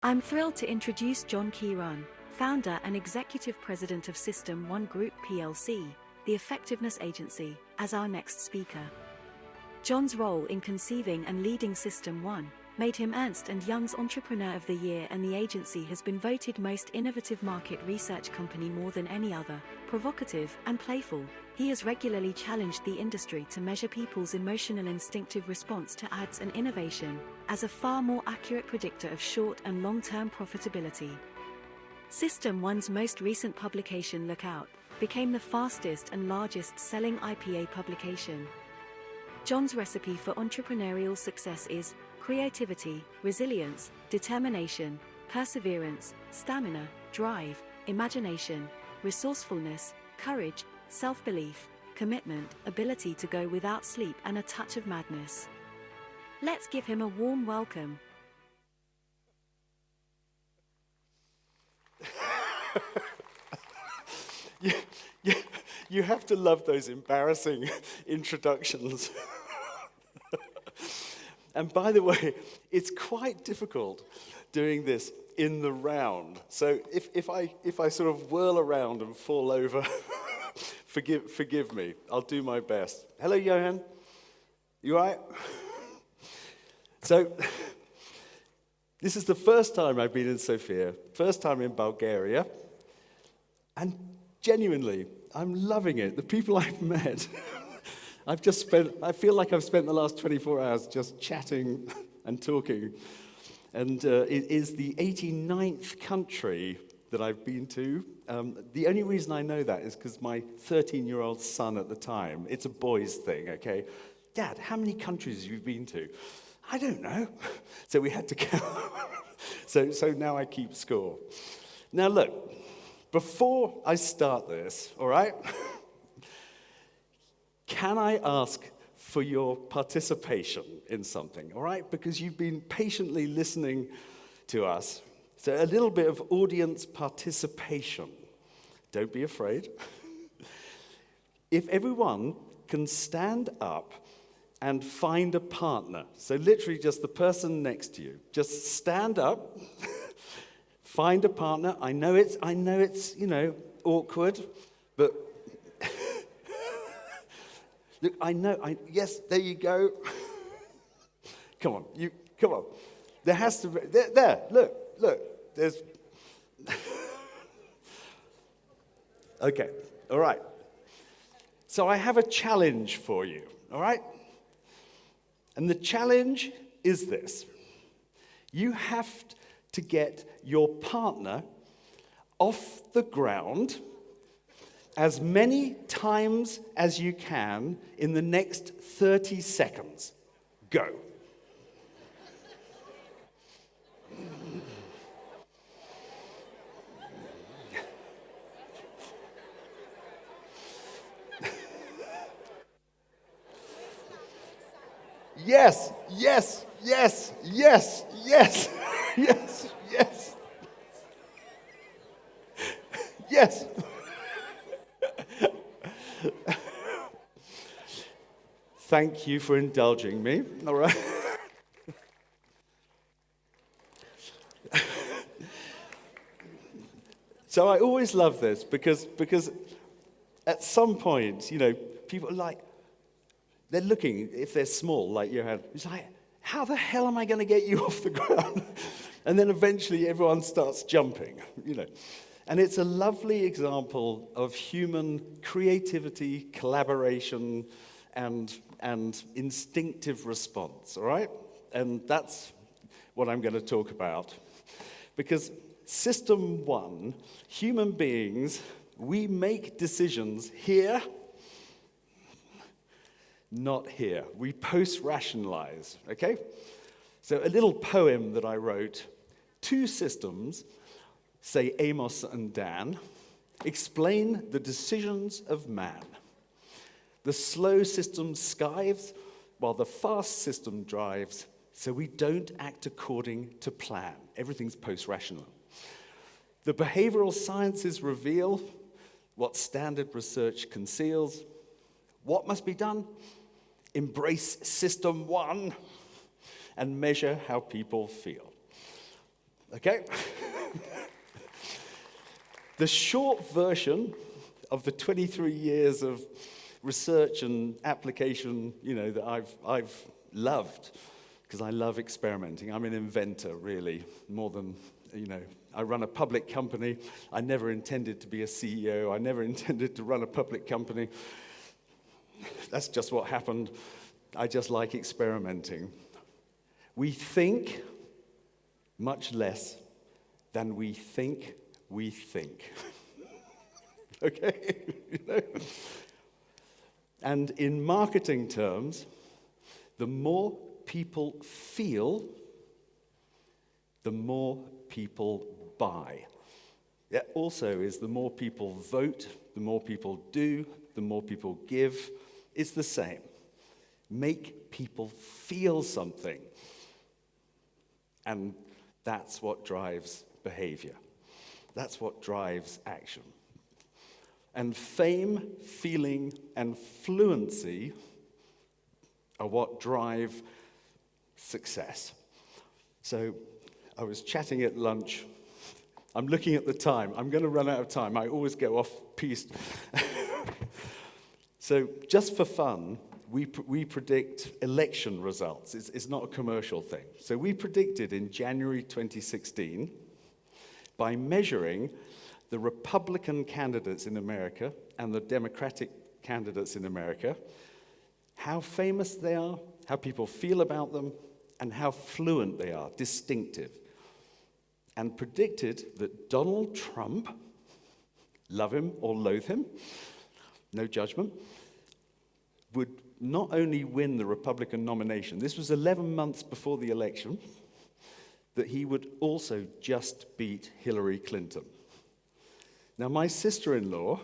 I'm thrilled to introduce John Kearon, founder and executive president of System 1 Group plc, the effectiveness agency, as our next speaker. John's role in conceiving and leading System 1 made him Ernst & Young's Entrepreneur of the Year, and the agency has been voted most innovative market research company more than any other. Provocative and playful, he has regularly challenged the industry to measure people's emotional instinctive response to ads and innovation as a far more accurate predictor of short and long-term profitability. System 1's most recent publication, Lookout, became the fastest and largest-selling IPA publication. John's recipe for entrepreneurial success is creativity, resilience, determination, perseverance, stamina, drive, imagination, resourcefulness, courage, self-belief, commitment, ability to go without sleep, and a touch of madness. Let's give him a warm welcome. You have to love those embarrassing introductions. And by the way, it's quite difficult doing this in the round. So if I sort of whirl around and fall over, forgive me. I'll do my best. Hello, Johan. You all right? So this is the first time I've been in Sofia, first time in Bulgaria, and genuinely, I'm loving it. The people I've met, I feel like I've spent the last 24 hours just chatting and talking. And it is the 89th country that I've been to. The only reason I know that is because my 13-year-old son at the time, it's a boys thing, okay? Dad, how many countries have you been to? I don't know. So we had to count. So now I keep score. Now look, before I start this, all right, can I ask for your participation in something, all right? Because you've been patiently listening to us. So a little bit of audience participation. Don't be afraid. If everyone can stand up and find a partner, so literally just the person next to you, just stand up, find a partner. I know it's awkward, but look, yes, there you go. Come on. There has to be, there, look, there's, okay, all right. So I have a challenge for you, all right? And the challenge is this. You have to get your partner off the ground as many times as you can in the next 30 seconds. Go. Yes. Thank you for indulging me, all right? So I always love this because at some point, people are like, they're looking, if they're small, like you had, it's like, how the hell am I going to get you off the ground? And then eventually everyone starts jumping, And it's a lovely example of human creativity, collaboration, and instinctive response, all right? And that's what I'm going to talk about. Because System 1, human beings, we make decisions here, not here. We post-rationalize, okay? So a little poem that I wrote, 2 systems, say Amos and Dan, explain the decisions of man. The slow system skives, while the fast system drives, so we don't act according to plan. Everything's post-rational. The behavioral sciences reveal what standard research conceals. What must be done? Embrace System 1 and measure how people feel. Okay? The short version of the 23 years of research and application, that I've loved, because I love experimenting. I'm an inventor, really, more than, I run a public company. I never intended to be a CEO. I never intended to run a public company. That's just what happened. I just like experimenting. We think much less than we think we think. Okay? And in marketing terms, the more people feel, the more people buy. That also is the more people vote, the more people do, the more people give. It's the same. Make people feel something. And that's what drives behavior. That's what drives action. And fame, feeling, and fluency are what drive success. So I was chatting at lunch. I'm looking at the time. I'm going to run out of time. I always go off piste. So just for fun, we predict election results. It's not a commercial thing. So we predicted in January 2016, by measuring the Republican candidates in America and the Democratic candidates in America, how famous they are, how people feel about them, and how fluent they are, distinctive. And predicted that Donald Trump, love him or loathe him, no judgment, would not only win the Republican nomination, this was 11 months before the election, that he would also just beat Hillary Clinton. Now, my sister-in-law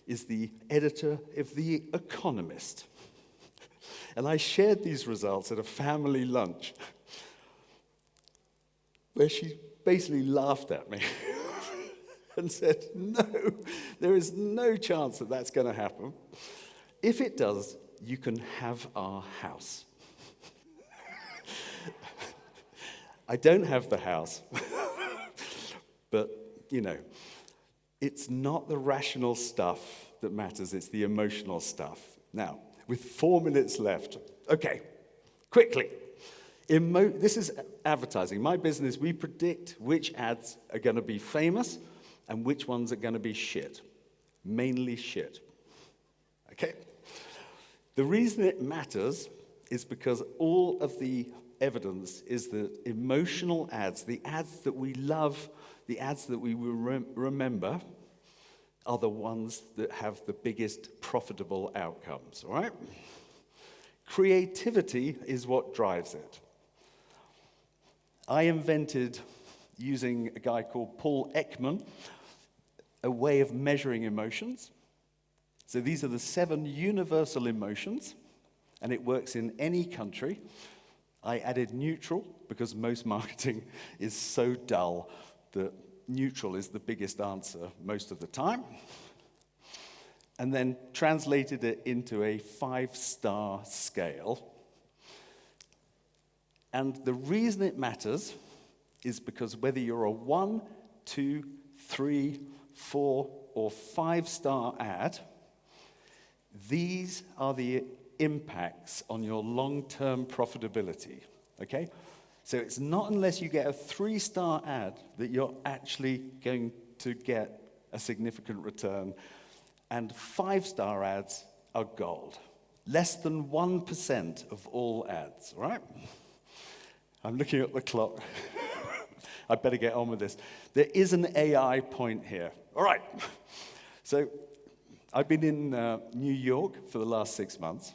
is the editor of The Economist. And I shared these results at a family lunch where she basically laughed at me and said, no, there is no chance that that's going to happen. If it does, you can have our house. I don't have the house, but, it's not the rational stuff that matters, it's the emotional stuff. Now, with 4 minutes left, okay, quickly. This is advertising. My business, we predict which ads are going to be famous and which ones are going to be shit. Mainly shit. Okay? The reason it matters is because all of the evidence is that emotional ads, the ads that we love, the ads that we will remember, are the ones that have the biggest profitable outcomes, all right? Creativity is what drives it. I invented, using a guy called Paul Ekman, a way of measuring emotions. So these are the 7 universal emotions, and it works in any country. I added neutral because most marketing is so dull that neutral is the biggest answer most of the time. And then translated it into a 5-star scale. And the reason it matters is because whether you're a 1, 2, 3, 4, or 5-star ad, these are the impacts on your long-term profitability, okay? So it's not unless you get a 3-star ad that you're actually going to get a significant return, and 5-star ads are gold. Less than 1% of all ads, all right? I'm looking at the clock. I better get on with this. There is an AI point here. All right. So I've been in New York for the last 6 months,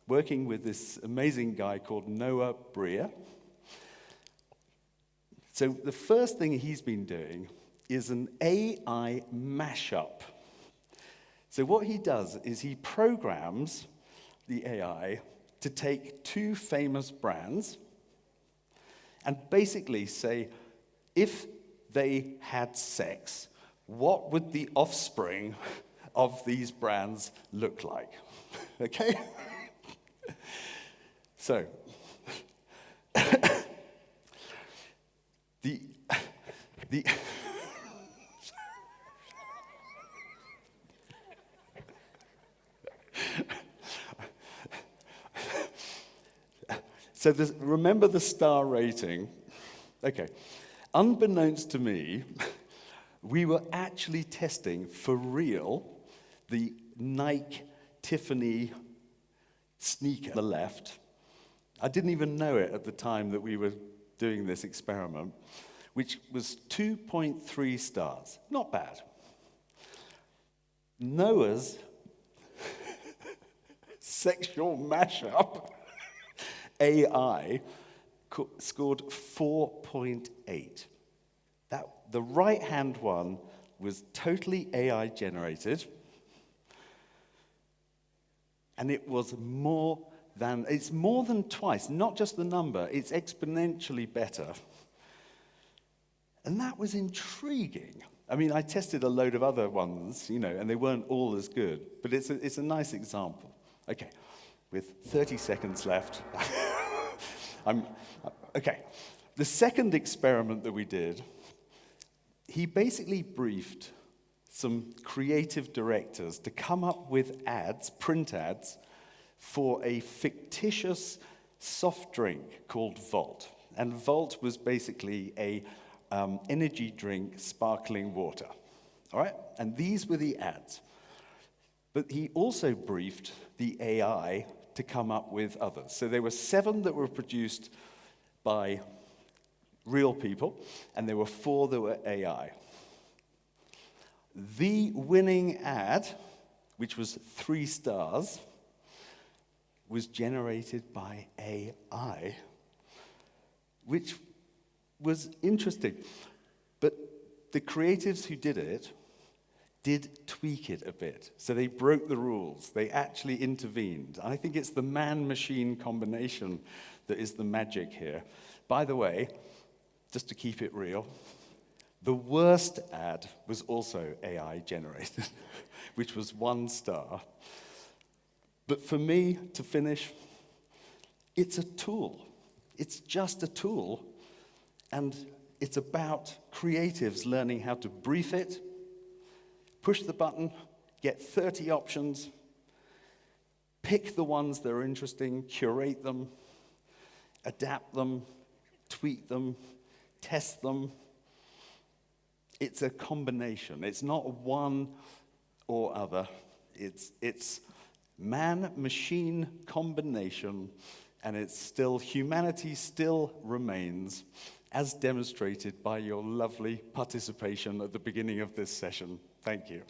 working with this amazing guy called Noah Breer. So the first thing he's been doing is an AI mashup. So what he does is he programs the AI to take 2 famous brands and basically say, if they had sex, what would the offspring of these brands look like? Okay? So, The, the, so remember the star rating? Okay. Unbeknownst to me, we were actually testing for real the Nike Tiffany sneaker on the left. I didn't even know it at the time that we were doing this experiment, which was 2.3 stars. Not bad. Noah's sexual mashup AI scored 4.8. The right-hand one was totally AI generated, and it's more than twice, not just the number, it's exponentially better. And that was intriguing. I mean, I tested a load of other ones, and they weren't all as good, but it's a nice example. Okay, with 30 seconds left. Okay, the second experiment that we did, he basically briefed some creative directors to come up with ads, print ads, for a fictitious soft drink called Volt. And Volt was basically a energy drink, sparkling water. All right? And these were the ads. But he also briefed the AI to come up with others. So there were 7 that were produced by real people, and there were 4 that were AI. The winning ad, which was 3 stars, was generated by AI, which was interesting. But the creatives who did it did tweak it a bit. So they broke the rules. They actually intervened. I think it's the man-machine combination that is the magic here. By the way, just to keep it real, the worst ad was also AI generated, which was 1 star. But for me, to finish, it's a tool. It's just a tool. And it's about creatives learning how to brief it, push the button, get 30 options, pick the ones that are interesting, curate them, adapt them, tweak them, test them. It's a combination. It's not one or other. It's man-machine combination, and humanity still remains, as demonstrated by your lovely participation at the beginning of this session. Thank you.